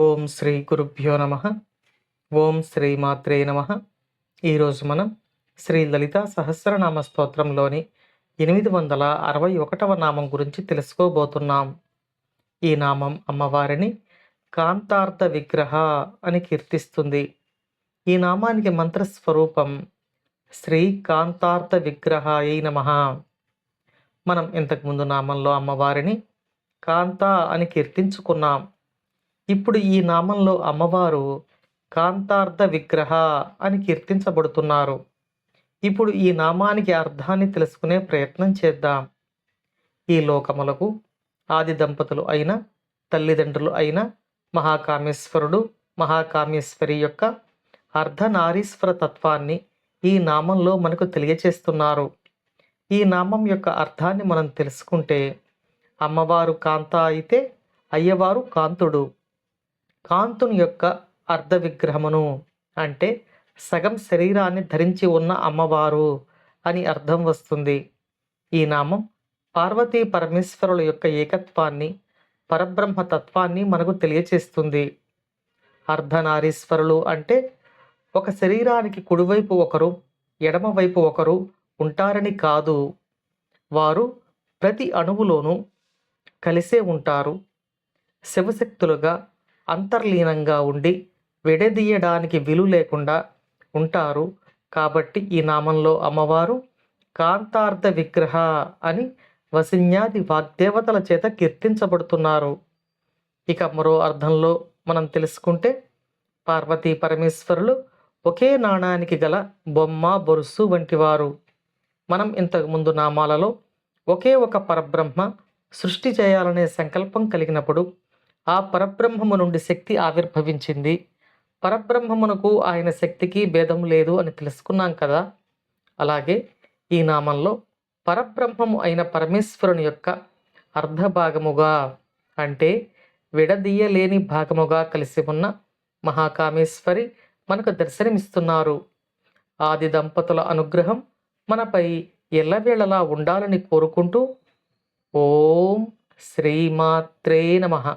ఓం శ్రీ గురుభ్యో నమ. ఓం శ్రీ మాత్రే నమ. ఈరోజు మనం శ్రీ లలిత సహస్రనామ స్తోత్రంలోని 861వ నామం గురించి తెలుసుకోబోతున్నాం. ఈ నామం అమ్మవారిని కాంతార్థ విగ్రహ అని కీర్తిస్తుంది. ఈ నామానికి మంత్రస్వరూపం శ్రీ కాంతార్థ విగ్రహాయై నమః. మనం ఇంతకుముందు నామంలో అమ్మవారిని కాంత అని కీర్తించుకున్నాం. ఇప్పుడు ఈ నామంలో అమ్మవారు కాంతార్థ విగ్రహ అని కీర్తించబడుతున్నారు. ఇప్పుడు ఈ నామానికి అర్థాన్ని తెలుసుకునే ప్రయత్నం చేద్దాం. ఈ లోకములకు ఆది దంపతులు అయిన తల్లిదండ్రులు అయిన మహాకామేశ్వరుడు మహాకామేశ్వరి యొక్క అర్ధనారీశ్వర తత్వాన్ని ఈ నామంలో మనకు తెలియచేస్తున్నారు. ఈ నామం యొక్క అర్థాన్ని మనం తెలుసుకుంటే అమ్మవారు కాంత అయితే అయ్యవారు కాంతుడు. కాంతుని యొక్క అర్ధ విగ్రహమును అంటే సగం శరీరాన్ని ధరించి ఉన్న అమ్మవారు అని అర్థం వస్తుంది. ఈ నామం పార్వతీ పరమేశ్వరుల యొక్క ఏకత్వాన్ని పరబ్రహ్మతత్వాన్ని మనకు తెలియచేస్తుంది. అర్ధనారీశ్వరులు అంటే ఒక శరీరానికి కుడివైపు ఒకరు ఎడమవైపు ఒకరు ఉంటారని కాదు. వారు ప్రతి అణువులోనూ కలిసే ఉంటారు. శివశక్తులుగా అంతర్లీనంగా ఉండి విడదీయడానికి వీలు లేకుండా ఉంటారు. కాబట్టి ఈ నామంలో అమ్మవారు కాంతార్థ విగ్రహ అని వసిన్యాది వాగ్దేవతల చేత కీర్తించబడుతున్నారు. ఇక మరో అర్థంలో మనం తెలుసుకుంటే పార్వతీ పరమేశ్వరులు ఒకే నాణానికి గల బొమ్మ బొరుసు వంటివారు. మనం ఇంతకుముందు నామాలలో ఒకే ఒక పరబ్రహ్మ సృష్టి చేయాలనే సంకల్పం కలిగినప్పుడు ఆ పరబ్రహ్మము నుండి శక్తి ఆవిర్భవించింది. పరబ్రహ్మమునకు ఆయన శక్తికి భేదం లేదు అని తెలుసుకున్నాం కదా. అలాగే ఈ నామంలో పరబ్రహ్మము అయిన పరమేశ్వరుని యొక్క అర్ధభాగముగా అంటే విడదీయలేని భాగముగా కలిసి ఉన్న మహాకామేశ్వరి మనకు దర్శనమిస్తున్నారు. ఆది దంపతుల అనుగ్రహం మనపై ఎల్లవేళలా ఉండాలని కోరుకుంటూ ఓం శ్రీమాత్రే నమః.